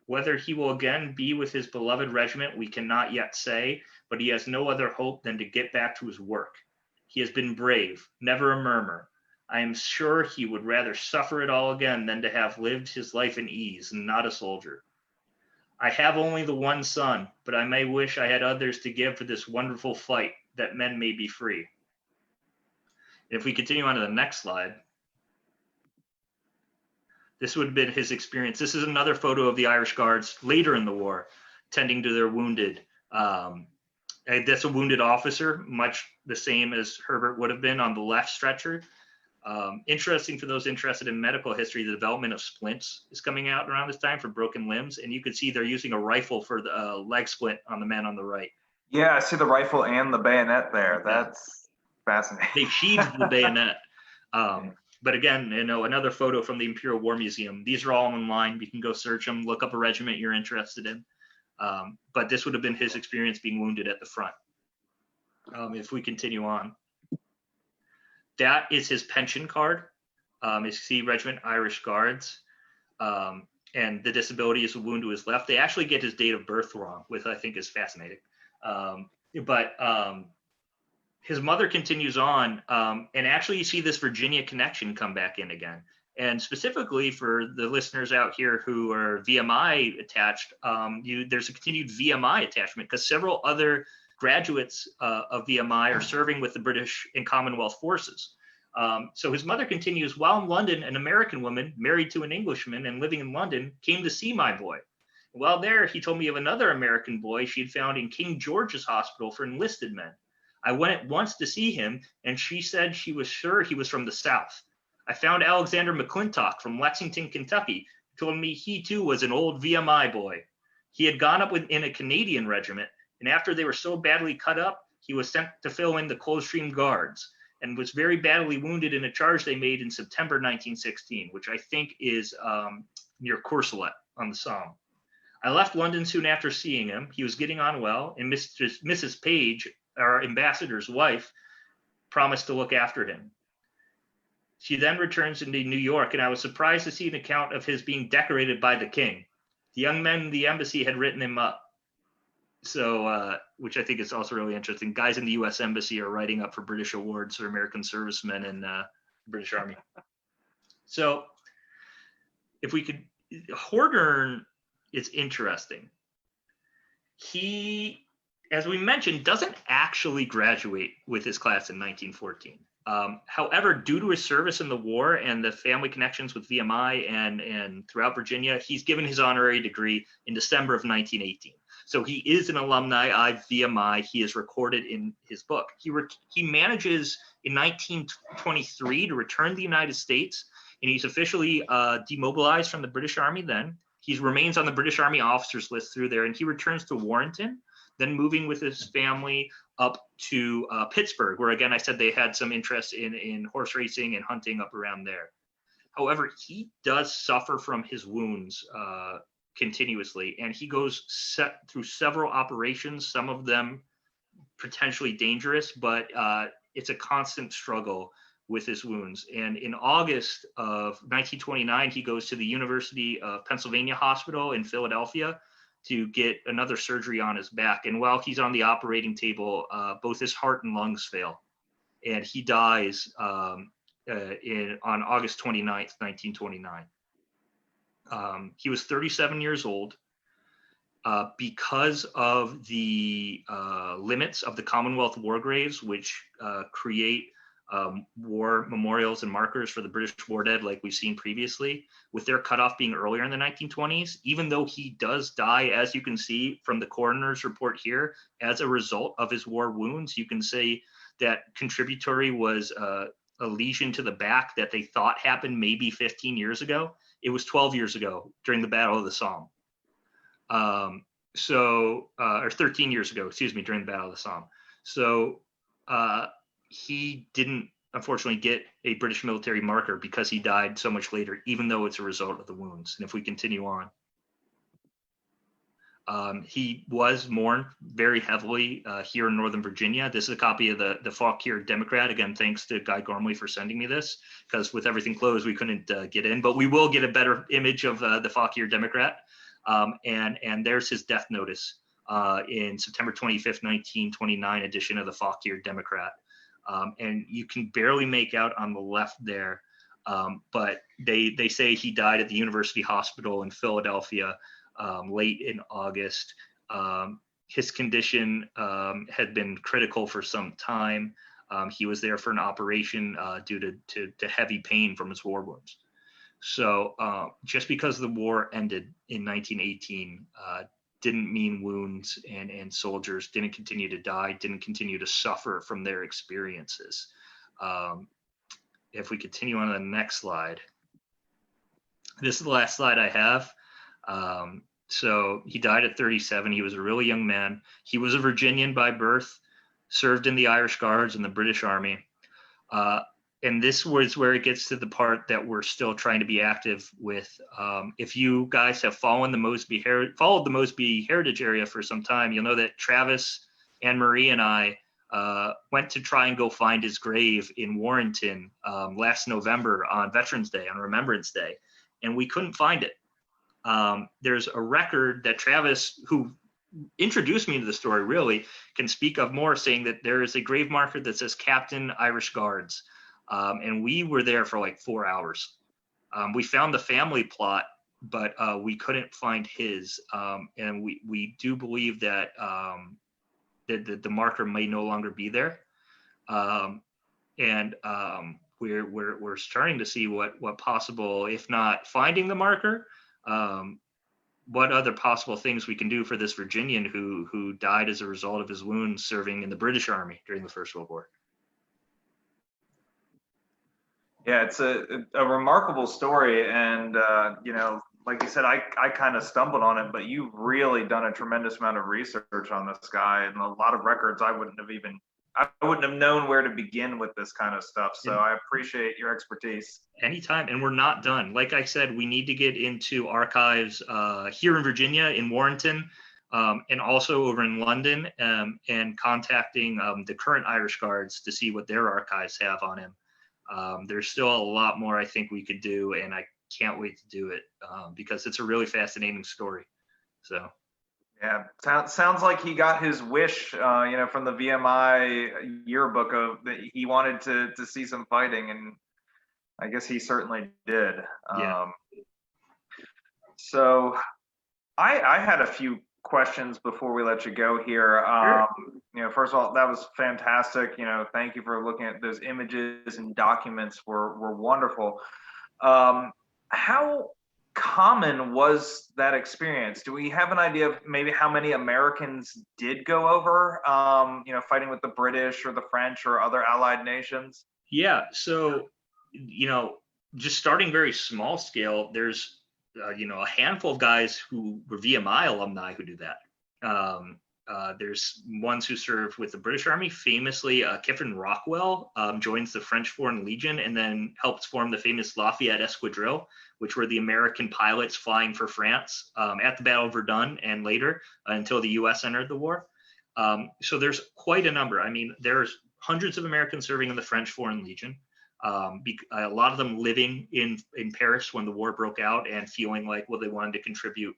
Whether he will again be with his beloved regiment, we cannot yet say, but he has no other hope than to get back to his work. He has been brave, never a murmur. I am sure he would rather suffer it all again than to have lived his life in ease and not a soldier. I have only the one son, but I may wish I had others to give for this wonderful fight, that men may be free. If we continue on to the next slide, this would have been his experience. This is another photo of the Irish Guards later in the war, tending to their wounded. That's a wounded officer, much the same as Herbert would have been on the left stretcher. Interesting for those interested in medical history, the development of splints is coming out around this time for broken limbs. And you can see they're using a rifle for the leg splint on the man on the right. Yeah, I see the rifle and the bayonet there. That's fascinating. They sheathed the bayonet. But again, another photo from the Imperial War Museum. These are all online. You can go search them, look up a regiment you're interested in. But this would have been his experience being wounded at the front. If we continue on. That is his pension card. You see Regiment Irish Guards. And the disability is a wound to his left. They actually get his date of birth wrong, which I think is fascinating. His mother continues on, and actually you see this Virginia connection come back in again. And specifically for the listeners out here who are VMI attached, there's a continued VMI attachment because several other graduates of VMI are serving with the British and Commonwealth forces. So his mother continues, while in London, an American woman married to an Englishman and living in London came to see my boy. While there, he told me of another American boy she had found in King George's Hospital for enlisted men. I went at once to see him, and she said she was sure he was from the South. I found Alexander McClintock from Lexington, Kentucky, who told me he too was an old VMI boy. He had gone up in a Canadian regiment, and after they were so badly cut up, he was sent to fill in the Coldstream Guards and was very badly wounded in a charge they made in September 1916, which I think is near Courcelette on the Somme. I left London soon after seeing him. He was getting on well, and Mrs. Page, our ambassador's wife, promised to look after him. She then returns into New York, and I was surprised to see an account of his being decorated by the king. The young men in the embassy had written him up. So, which I think is also really interesting. Guys in the U.S. Embassy are writing up for British awards for American servicemen in the British Army. So, if we could, Hordern is interesting. He, as we mentioned, doesn't actually graduate with his class in 1914. However, due to his service in the war and the family connections with VMI and throughout Virginia, he's given his honorary degree in December of 1918. So he is an alumni of VMI. He is recorded in his book. He manages in 1923 to return to the United States, and he's officially demobilized from the British Army then. He remains on the British Army officers list through there, and he returns to Warrenton, then moving with his family up to Pittsburgh, where, again, I said they had some interest in horse racing and hunting up around there. However, he does suffer from his wounds continuously, and he goes through several operations, some of them potentially dangerous, but it's a constant struggle with his wounds. And in August of 1929, he goes to the University of Pennsylvania Hospital in Philadelphia to get another surgery on his back. And while he's on the operating table, both his heart and lungs fail. And he dies on August 29th, 1929. He was 37 years old. Because of the limits of the Commonwealth war graves, which create war memorials and markers for the British war dead, like we've seen previously, with their cutoff being earlier in the 1920s, even though he does die, as you can see from the coroner's report here, as a result of his war wounds, you can say that contributory was a lesion to the back that they thought happened maybe 15 years ago. It was 12 years ago during the Battle of the Somme. Or 13 years ago, excuse me, during the Battle of the Somme. So he didn't unfortunately get a British military marker because he died so much later, even though it's a result of the wounds. And if we continue on, he was mourned very heavily here in Northern Virginia. This is a copy of the Fauquier Democrat. Again, thanks to Guy Gormley for sending me this, because with everything closed, we couldn't get in, but we will get a better image of the Fauquier Democrat. And there's his death notice in September 25th, 1929 edition of the Fauquier Democrat. And you can barely make out on the left there, but they say he died at the University Hospital in Philadelphia late in August. His condition had been critical for some time. He was there for an operation due to heavy pain from his war wounds. So just because the war ended in 1918 didn't mean wounds and soldiers didn't continue to die, didn't continue to suffer from their experiences. If we continue on to the next slide, this is the last slide I have. So he died at 37. He was a really young man. He was a Virginian by birth, served in the Irish Guards and the British Army. And this was where it gets to the part that we're still trying to be active with. If you guys have followed the Mosby Heritage area for some time, you'll know that Travis, Anne Marie, and I went to try and go find his grave in Warrenton last November on Veterans Day, on Remembrance Day, and we couldn't find it. There's a record that Travis, who introduced me to the story, really can speak of more, saying that there is a grave marker that says Captain Irish Guards. And we were there for like 4 hours. We found the family plot, but we couldn't find his. And we do believe that that the marker may no longer be there. And we're starting to see what possible, if not finding the marker, what other possible things we can do for this Virginian who died as a result of his wounds serving in the British Army during the First World War. Yeah, it's a remarkable story, and you know, like you said, I kind of stumbled on it, but you've really done a tremendous amount of research on this guy, and a lot of records I wouldn't have known where to begin with this kind of stuff. So I appreciate your expertise. Anytime, and we're not done. Like I said, we need to get into archives here in Virginia, in Warrenton, and also over in London, and contacting the current Irish Guards to see what their archives have on him. There's still a lot more I think we could do, and I can't wait to do it because it's a really fascinating story. So, yeah, sounds like he got his wish, you know, from the VMI yearbook of that he wanted to see some fighting, and I guess he certainly did. Yeah. So, I had a few questions before we let you go here. Sure. You know, first of all, that was fantastic. You know, thank you for looking at those images and documents were wonderful. How common was that experience? Do we have an idea of maybe how many Americans did go over, you know, fighting with the British or the French or other allied nations? Yeah. So, you know, just starting very small scale, there's you know, a handful of guys who were VMI alumni who do that. There's ones who served with the British Army. Famously, Kipling Rockwell joins the French Foreign Legion and then helps form the famous Lafayette Escadrille, which were the American pilots flying for France at the Battle of Verdun and later until the U.S. entered the war. So there's quite a number. I mean, there's hundreds of Americans serving in the French Foreign Legion. A lot of them living in Paris when the war broke out and feeling like, well, they wanted to contribute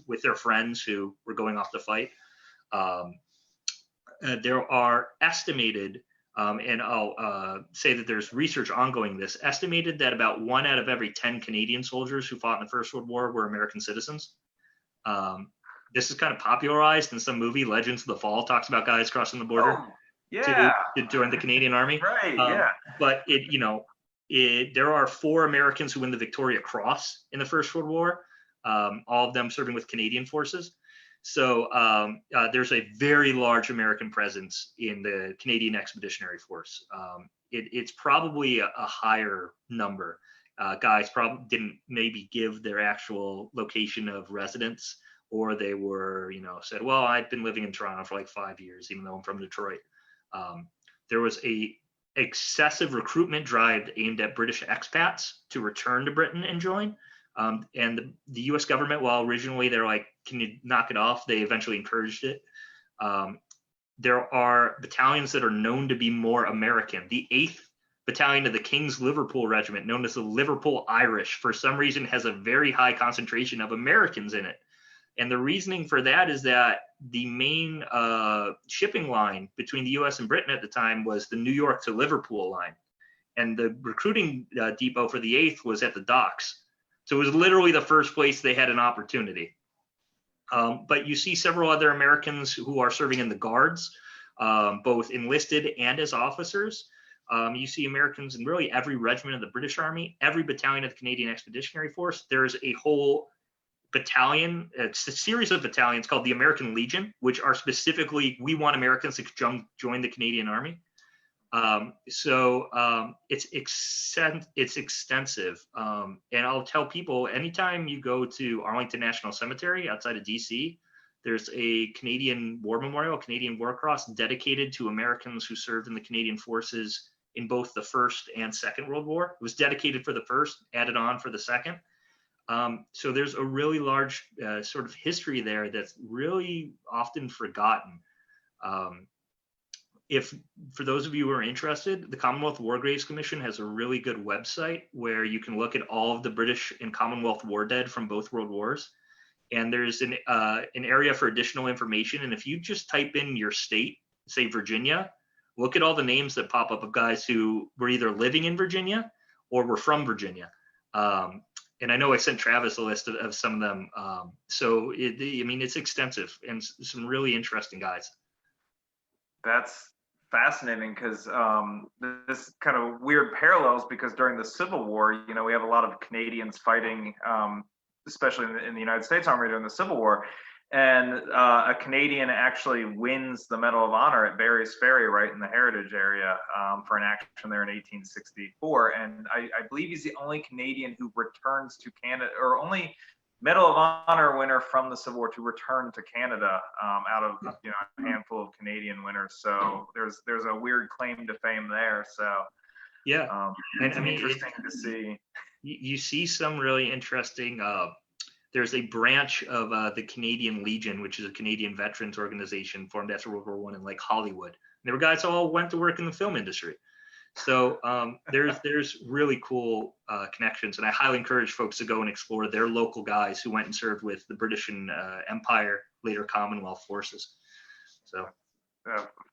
with their friends who were going off to fight. There are estimated, and I'll say that there's research ongoing this, estimated that about 1 out of every 10 Canadian soldiers who fought in the First World War were American citizens. This is kind of popularized in some movie. Legends of the Fall talks about guys crossing the border. Oh, yeah. To join the Canadian Army. Right, yeah. But there are 4 Americans who win the Victoria Cross in the First World War, all of them serving with Canadian forces. So there's a very large American presence in the Canadian Expeditionary Force. It's probably a higher number. Guys probably didn't maybe give their actual location of residence, or they were, you know, said, well, I've been living in Toronto for like 5 years, even though I'm from Detroit. There was a excessive recruitment drive aimed at British expats to return to Britain and join. And the U.S. government, while originally they're like, can you knock it off? They eventually encouraged it. There are battalions that are known to be more American. The 8th Battalion of the King's Liverpool Regiment, known as the Liverpool Irish, for some reason has a very high concentration of Americans in it. And the reasoning for that is that the main shipping line between the U.S. and Britain at the time was the New York to Liverpool line. And the recruiting depot for the 8th was at the docks. So it was literally the first place they had an opportunity. But you see several other Americans who are serving in the Guards, both enlisted and as officers. You see Americans in really every regiment of the British Army, every battalion of the Canadian Expeditionary Force. There's a whole battalion, it's a series of battalions called the American Legion, which are specifically, we want Americans to join the Canadian Army. It's extensive. And I'll tell people, anytime you go to Arlington National Cemetery outside of DC, there's a Canadian War Memorial, Canadian War Cross, dedicated to Americans who served in the Canadian forces in both the First and Second World War. It was dedicated for the first, added on for the second. So there's a really large sort of history there that's really often forgotten. If for those of you who are interested, the Commonwealth War Graves Commission has a really good website where you can look at all of the British and Commonwealth war dead from both world wars. And there's an area for additional information. And if you just type in your state, say Virginia, look at all the names that pop up of guys who were either living in Virginia or were from Virginia. And I know I sent Travis a list of some of them. It's extensive and some really interesting guys. That's fascinating because this kind of weird parallels because during the Civil War, we have a lot of Canadians fighting, especially in the United States Army during the Civil War. And a Canadian actually wins the Medal of Honor at Barry's Ferry, right in the Heritage area, for an action there in 1864. And I believe he's the only Canadian who returns to Canada, or only Medal of Honor winner from the Civil War to return to Canada out of a handful of Canadian winners. So there's a weird claim to fame there. So yeah, it's interesting to see. You see some really interesting. There's a branch of the Canadian Legion, which is a Canadian veterans organization formed after World War I in Lake Hollywood. And there were guys who all went to work in the film industry. So there's really cool connections, and I highly encourage folks to go and explore their local guys who went and served with the British and Empire, later Commonwealth forces. So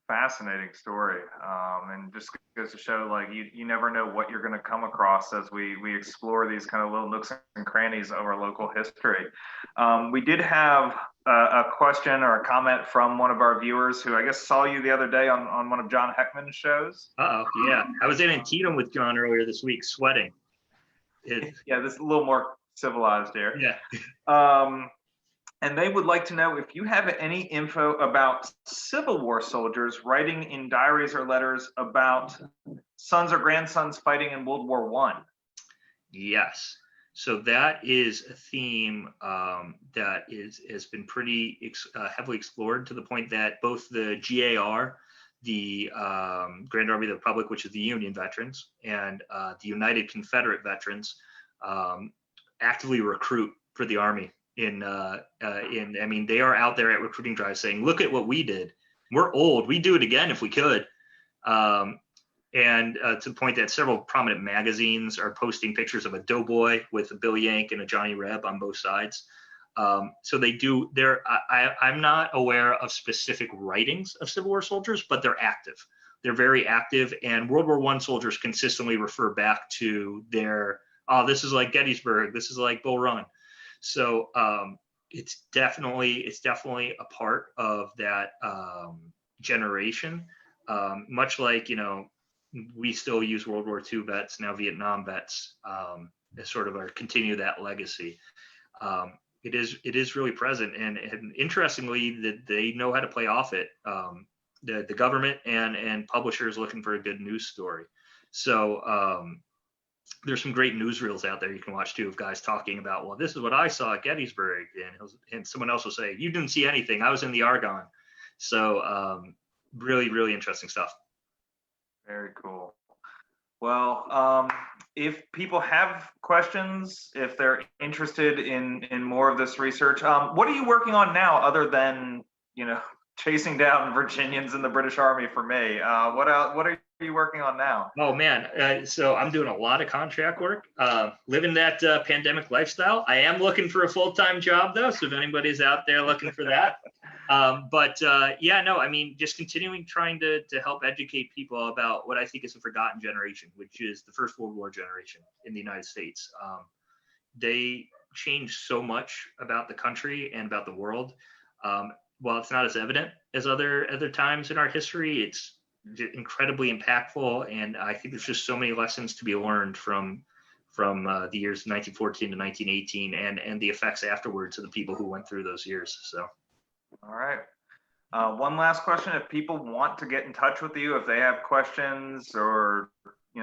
fascinating story, and just goes to show like you never know what you're going to come across as we explore these kind of little nooks and crannies of our local history. We did have a question or a comment from one of our viewers who I guess saw you the other day on one of John Heckman's shows. Yeah, I was in Antietam with John earlier this week, sweating. Yeah, this is a little more civilized here. Yeah. And they would like to know if you have any info about Civil War soldiers writing in diaries or letters about sons or grandsons fighting in World War I. Yes. So that is a theme that has been pretty heavily explored, to the point that both the GAR, the Grand Army of the Republic, which is the Union veterans, and the United Confederate veterans actively recruit for the Army. They are out there at recruiting drives saying, look at what we did. We're old. We do it again if we could. To the point that several prominent magazines are posting pictures of a doughboy with a Bill Yank and a Johnny Reb on both sides. So they do. I'm not aware of specific writings of Civil War soldiers, but they're active. They're very active, and World War I soldiers consistently refer back to their, this is like Gettysburg. This is like Bull Run. So it's definitely a part of that generation. Much like, we still use World War II vets, now Vietnam vets, as sort of continue that legacy. It is really present, and interestingly, that they know how to play off it. The government and publishers looking for a good news story. So there's some great newsreels out there you can watch too, of guys talking about, well, this is what I saw at Gettysburg, and someone else will say, you didn't see anything, I was in the Argonne. So really, really interesting stuff. Very cool. Well, if people have questions, if they're interested in more of this research, what are you working on now other than, chasing down Virginians in the British Army for me? What are you working on now? Oh man, so I'm doing a lot of contract work, living that pandemic lifestyle. I am looking for a full-time job though, so if anybody's out there looking for that. Yeah, no, I mean, just continuing trying to help educate people about what I think is a forgotten generation, which is the First World War generation in the United States. They changed so much about the country and about the world. While it's not as evident as other times in our history, it's incredibly impactful, and I think there's just so many lessons to be learned from the years 1914 to 1918 and the effects afterwards of the people who went through those years. So, all right. One last question: if people want to get in touch with you, if they have questions or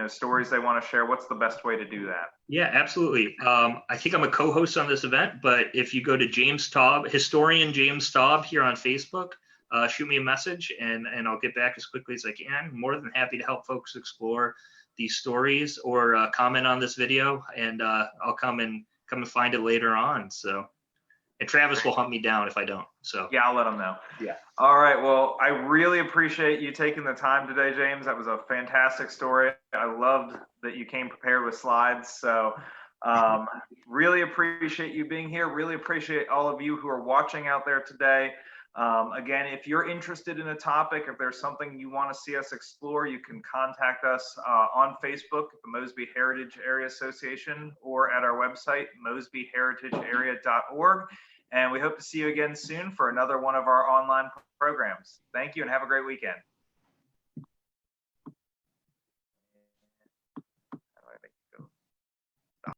stories they want to share, what's the best way to do that? Yeah, absolutely. I think I'm a co-host on this event, but if you go to James Taub, historian James Taub here on Facebook, shoot me a message and I'll get back as quickly as I can. More than happy to help folks explore these stories or comment on this video, and I'll come and find it later on. So, and Travis will hunt me down if I don't. So yeah, I'll let him know. Yeah. All right. Well, I really appreciate you taking the time today, James. That was a fantastic story. I loved that you came prepared with slides. So really appreciate you being here. Really appreciate all of you who are watching out there today. Again, if you're interested in a topic, if there's something you want to see us explore, you can contact us on Facebook at the Mosby Heritage Area Association or at our website, mosbyheritagearea.org. And we hope to see you again soon for another one of our online programs. Thank you and have a great weekend.